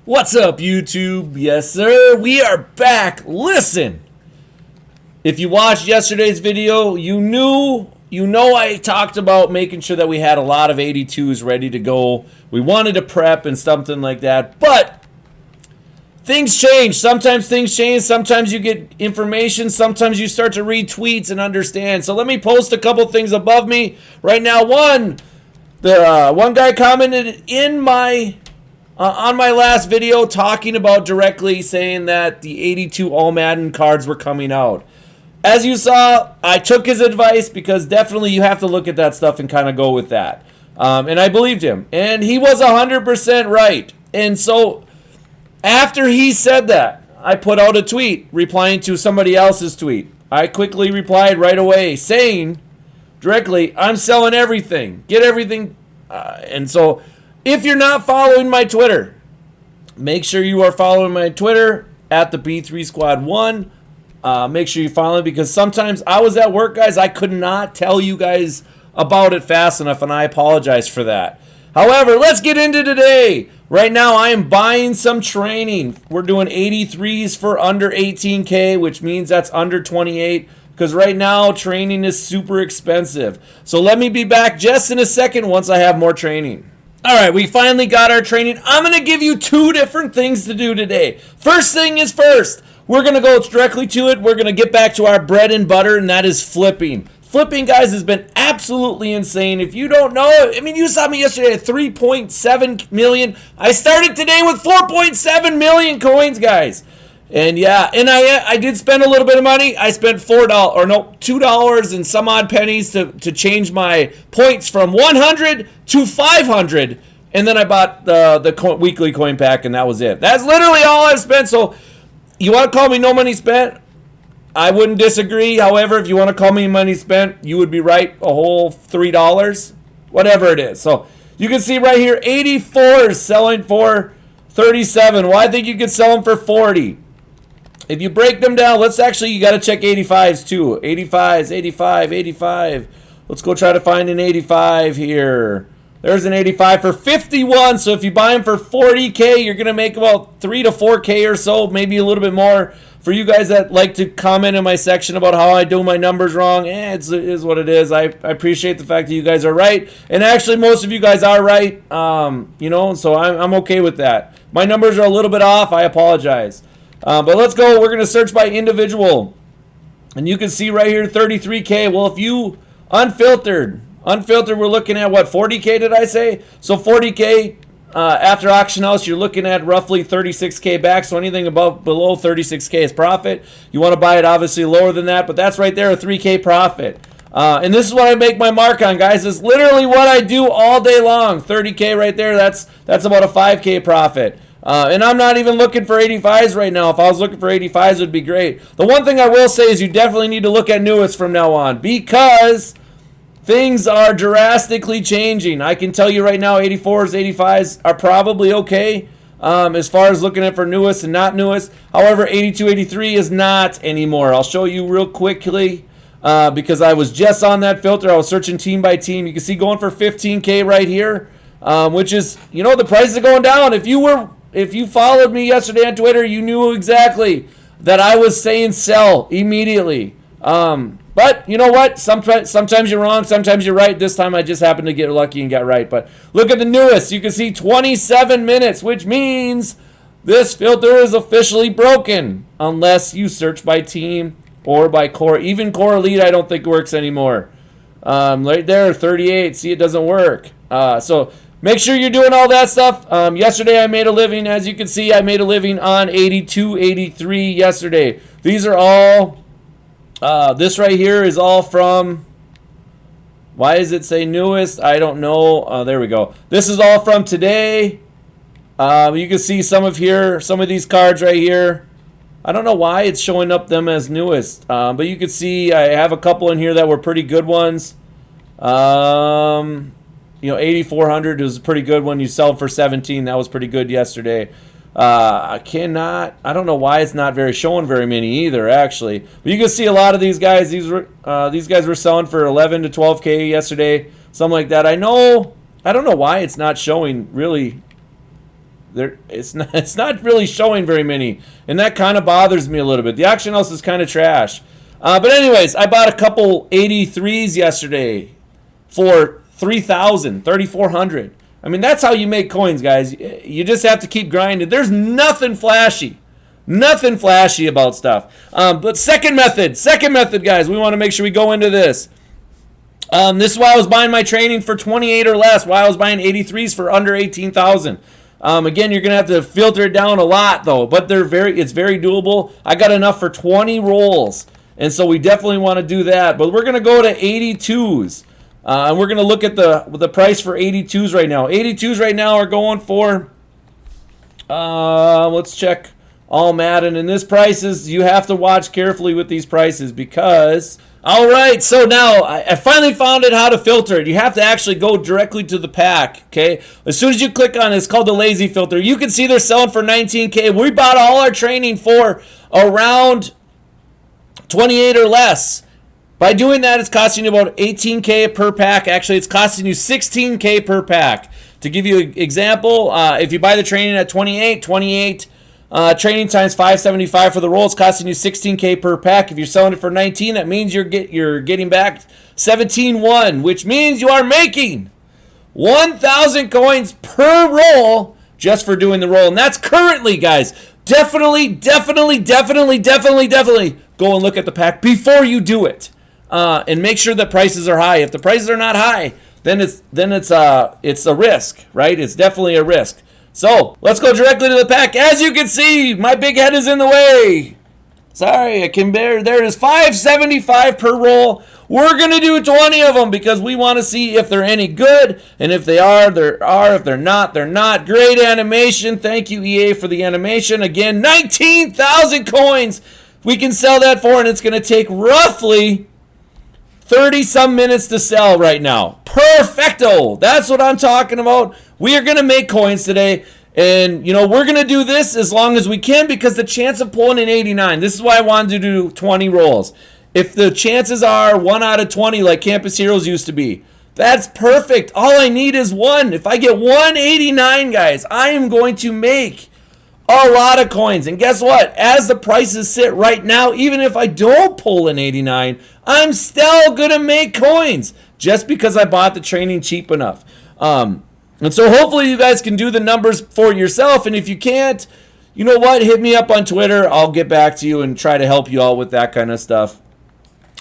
What's up, YouTube? Yes, sir. We are back. Listen, if you watched yesterday's video, you know I talked about making sure that we had a lot of 82s ready to go. We wanted to prep and something like that, but things change. Sometimes things change. Sometimes you get information. Sometimes you start to read tweets and understand. So let me post a couple things above me right now. One guy commented in my on my last video talking about directly saying that the 82 All-Madden cards were coming out. As you saw, I took his advice because definitely you have to look at that stuff and kind of go with that. And I believed him. And he was 100% right. And so after he said that, I put out a tweet replying to somebody else's tweet. I quickly replied right away saying directly, I'm selling everything. Get everything. And so if you're not following my Twitter, make sure you are following my Twitter at the B3 Squad 1. Make sure you follow it because sometimes I was at work, guys. I could not tell you guys about it fast enough, and I apologize for that. However, let's get into today. Right now, I am buying some training. We're doing 83s for under 18K, which means that's under 28, because right now, training is super expensive. So let me be back just in a second once I have more training. All right, we finally got our training. I'm going to give you two different things to do today. First thing is first. We're going to go directly to it. We're going to get back to our bread and butter, and that is flipping. Flipping, guys, has been absolutely insane. If you don't know, I mean, you saw me yesterday at 3.7 million. I started today with 4.7 million coins, guys. And yeah, and I did spend a little bit of money. I spent $2 and some odd pennies to change my points from 100 to 500. And then I bought the weekly coin pack, and that was it. That's literally all I've spent. So you want to call me no money spent? I wouldn't disagree. However, if you want to call me money spent, you would be right. A whole $3, whatever it is. So you can see right here, 84s selling for 37. Well, I think you could sell them for 40. If you break them down, you got to check 85s too. 85s, 85, 85. Let's go try to find an 85 here. There's an 85 for 51. So if you buy them for 40K, you're going to make about 3 to 4K or so, maybe a little bit more. For you guys that like to comment in my section about how I do my numbers wrong, it is what it is. I appreciate the fact that you guys are right. And actually, most of you guys are right, so I'm okay with that. My numbers are a little bit off. I apologize. But let's go. We're going to search by individual. And you can see right here, 33K. Well, if you unfiltered, we're looking at what, 40K did I say? So 40K after auction house, you're looking at roughly 36K back. So anything below 36K is profit. You want to buy it obviously lower than that, but that's right there, a 3K profit. And this is what I make my mark on, guys. It's literally what I do all day long. 30K right there, that's about a 5K profit. And I'm not even looking for 85s right now. If I was looking for 85s, it would be great. The one thing I will say is you definitely need to look at newest from now on because things are drastically changing. I can tell you right now, 84s, 85s are probably okay as far as looking at for newest and not newest. However, 82, 83 is not anymore. I'll show you real quickly because I was just on that filter. I was searching team by team. You can see going for 15K right here, which is, the prices are going down. If you followed me yesterday on Twitter, you knew exactly that I was saying sell immediately. But you know what? Sometimes you're wrong, sometimes you're right. This time I just happened to get lucky and got right. But look at the newest. You can see 27 minutes, which means this filter is officially broken unless you search by team or by core. Even core elite I don't think works anymore. Right there, 38. See, it doesn't work. So make sure you're doing all that stuff. Yesterday I made a living. As you can see, I made a living on 82, 83 yesterday. These are all, this right here is all from, why does it say newest? I don't know. There we go. This is all from today. You can see some of these cards right here. I don't know why it's showing up them as newest. But you can see I have a couple in here that were pretty good ones. 8400 was a pretty good one. You sell for 17. That was pretty good yesterday. I don't know why it's not showing very many either, actually. But you can see a lot of these guys. These guys were selling for 11 to 12K yesterday, something like that. I don't know why it's not showing really It's not really showing very many, and that kind of bothers me a little bit. The auction house is kind of trash. But anyways, I bought a couple 83s yesterday for 3,400. I mean, that's how you make coins, guys. You just have to keep grinding. There's nothing flashy. Nothing flashy about stuff. But second method, guys. We want to make sure we go into this. This is why I was buying my training for 28 or less. Why I was buying 83s for under 18,000. Again, you're gonna have to filter it down a lot though, but it's very doable. I got enough for 20 rolls, and so we definitely want to do that. But we're gonna go to 82s, and we're gonna look at the price for 82s right now. 82s right now are going for. Let's check All-Madden, and this prices, you have to watch carefully with these prices because. All right, so now I finally found out how to filter it. You have to actually go directly to the pack, okay? As soon as you click on it, it's called the lazy filter. You can see they're selling for $19K. We bought all our training for around 28 or less. By doing that, it's costing you about $18K per pack. Actually, it's costing you $16K per pack. To give you an example, if you buy the training at 28, training times $575 for the roll. It's costing you $16K per pack. If you're selling it for $19, that means you're getting back $17,100, which means you are making 1,000 coins per roll just for doing the roll. And that's currently, guys. Definitely go and look at the pack before you do it, and make sure that prices are high. If the prices are not high, then it's a risk, right? It's definitely a risk. So, let's go directly to the pack. As you can see, my big head is in the way. Sorry, I can bear. There it is, $575 per roll. We're going to do 20 of them because we want to see if they're any good. And if they are, there are. If they're not, they're not. Great animation. Thank you, EA, for the animation. Again, 19,000 coins we can sell that for, and it's going to take roughly 30-some minutes to sell right now. Perfecto. That's what I'm talking about. We are going to make coins today. And, we're going to do this as long as we can because the chance of pulling an 89. This is why I wanted to do 20 rolls. If the chances are 1 out of 20 like Campus Heroes used to be, that's perfect. All I need is 1. If I get 189, guys, I am going to make a lot of coins. And guess what? As the prices sit right now, even if I don't pull an 89, I'm still going to make coins just because I bought the training cheap enough. And so hopefully you guys can do the numbers for yourself. And if you can't, you know what? Hit me up on Twitter. I'll get back to you and try to help you all with that kind of stuff.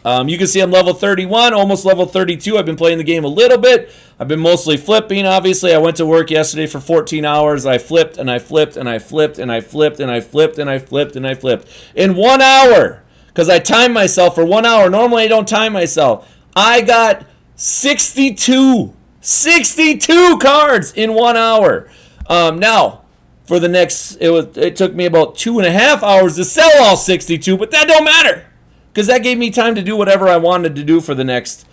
You can see I'm level 31, almost level 32. I've been playing the game a little bit. I've been mostly flipping, obviously. I went to work yesterday for 14 hours. I flipped and I flipped and I flipped and I flipped and I flipped and I flipped and I flipped. In 1 hour, because I timed myself for 1 hour. Normally I don't time myself. I got 62 cards in 1 hour. Now, for the next, it took me about 2.5 hours to sell all 62, but that don't matter. Because that gave me time to do whatever I wanted to do for the next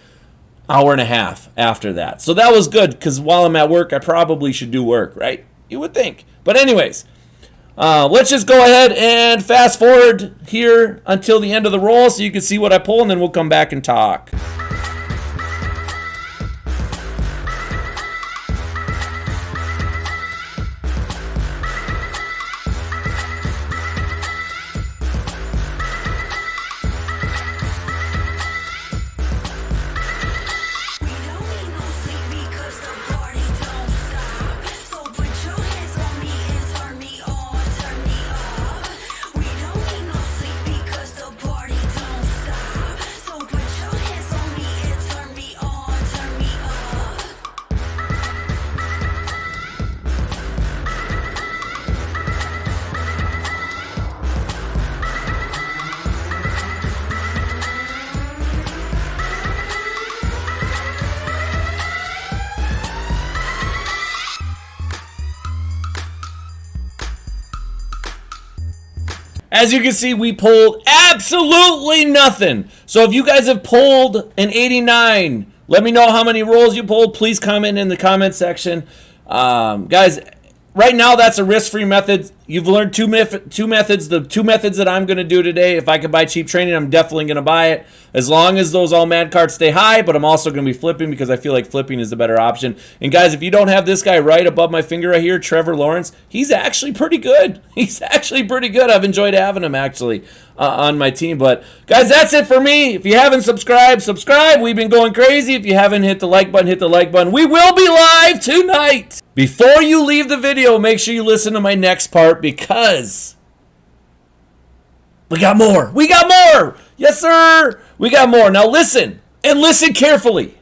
hour and a half after that. So that was good, because while I'm at work, I probably should do work, right? You would think. But anyways, let's just go ahead and fast forward here until the end of the roll so you can see what I pull, and then we'll come back and talk. As you can see, we pulled absolutely nothing. So if you guys have pulled an 89, let me know how many rolls you pulled. Please comment in the comment section. Guys, right now, that's a risk-free method. You've learned two methods. The two methods that I'm going to do today, if I could buy cheap training, I'm definitely going to buy it. As long as those All-Madden cards stay high, but I'm also going to be flipping because I feel like flipping is the better option. And guys, if you don't have this guy right above my finger right here, Trevor Lawrence, he's actually pretty good. He's actually pretty good. I've enjoyed having him, actually, on my team. But guys, that's it for me. If you haven't subscribed, subscribe. We've been going crazy. If you haven't hit the like button, hit the like button. We will be live tonight. Before you leave the video, make sure you listen to my next part because we got more. We got more. Yes, sir. We got more. Now listen, and listen carefully.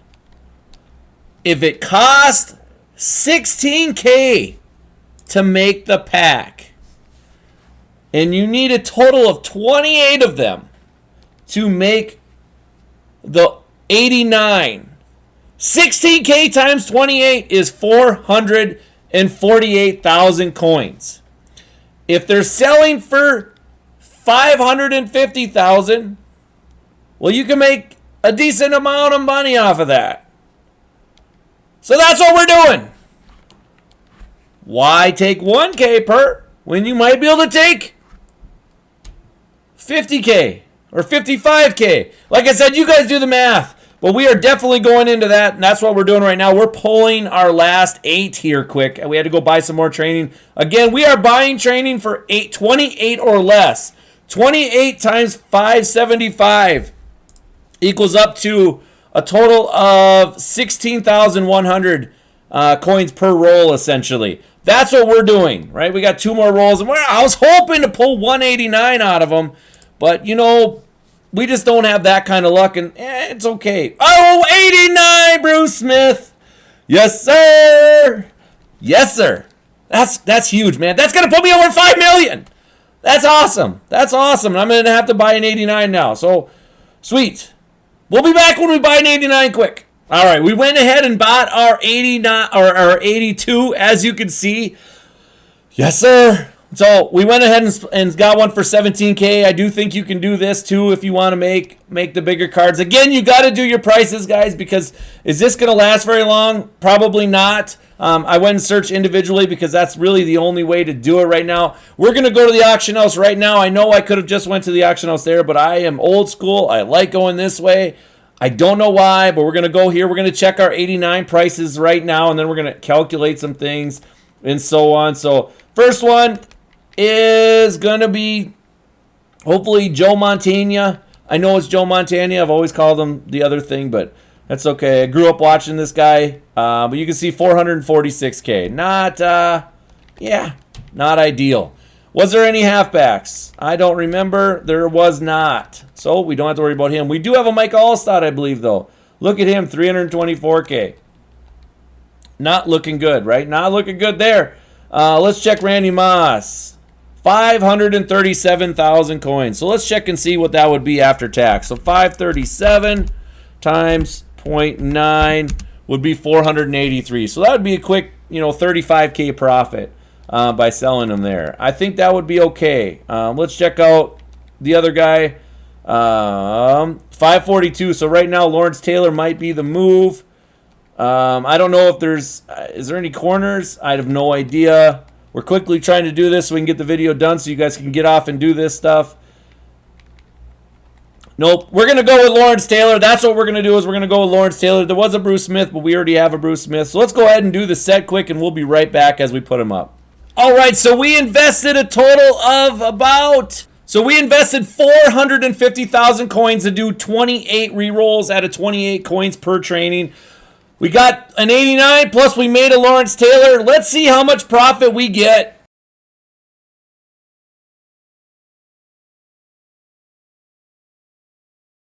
If it cost $16K to make the pack, and you need a total of 28 of them to make the 89, 16K times 28 is 448,000 coins. If they're selling for 550,000, well, you can make a decent amount of money off of that. So that's what we're doing. Why take 1K per when you might be able to take 50K or 55K? Like I said, you guys do the math. But we are definitely going into that, and that's what we're doing right now. We're pulling our last 8 here quick, and we had to go buy some more training. Again, we are buying training for 28 or less. 28 times 575 equals up to a total of 16,100 coins per roll, essentially. That's what we're doing, right? We got 2 more rolls, and I was hoping to pull 189 out of them, but, you know, we just don't have that kind of luck, and it's okay. Oh, 89, Bruce Smith. Yes, sir. Yes, sir. That's huge, man. That's going to put me over 5 million. That's awesome. That's awesome. I'm going to have to buy an 89 now. So, sweet. We'll be back when we buy an 89 quick. All right, we went ahead and bought our 89 or our 82, as you can see. Yes, sir. So we went ahead and got one for 17K. I do think you can do this too if you want to make the bigger cards. Again, you got to do your prices, guys, because is this going to last very long? Probably not. I went and searched individually because that's really the only way to do it right now. We're going to go to the auction house right now. I know I could have just went to the auction house there, but I am old school. I like going this way. I don't know why, but we're going to go here. We're going to check our 89 prices right now, and then we're going to calculate some things and so on. So first one is going to be hopefully Joe Montana. I know it's Joe Montana. I've always called him the other thing, but that's okay. I grew up watching this guy. But you can see 446K. Not ideal. Was there any halfbacks? I don't remember. There was not. So we don't have to worry about him. We do have a Mike Allstott, I believe, though. Look at him, 324K. Not looking good, right? Not looking good there. Let's check Randy Moss. 537,000 coins. So let's check and see what that would be after tax. So 537 times 0.9 would be 483. So that would be a quick, 35K profit by selling them there. I think that would be okay. Let's check out the other guy. 542. So right now Lawrence Taylor might be the move. I don't know if is there any corners? I have no idea. We're quickly trying to do this so we can get the video done so you guys can get off and do this stuff. Nope. We're going to go with Lawrence Taylor. That's what we're going to do is we're going to go with Lawrence Taylor. There was a Bruce Smith, but we already have a Bruce Smith. So let's go ahead and do the set quick, and we'll be right back as we put him up. All right, so we invested a total of we invested 450,000 coins to do 28 rerolls at a 28 coins per training. We got an 89, plus we made a Lawrence Taylor. Let's see how much profit we get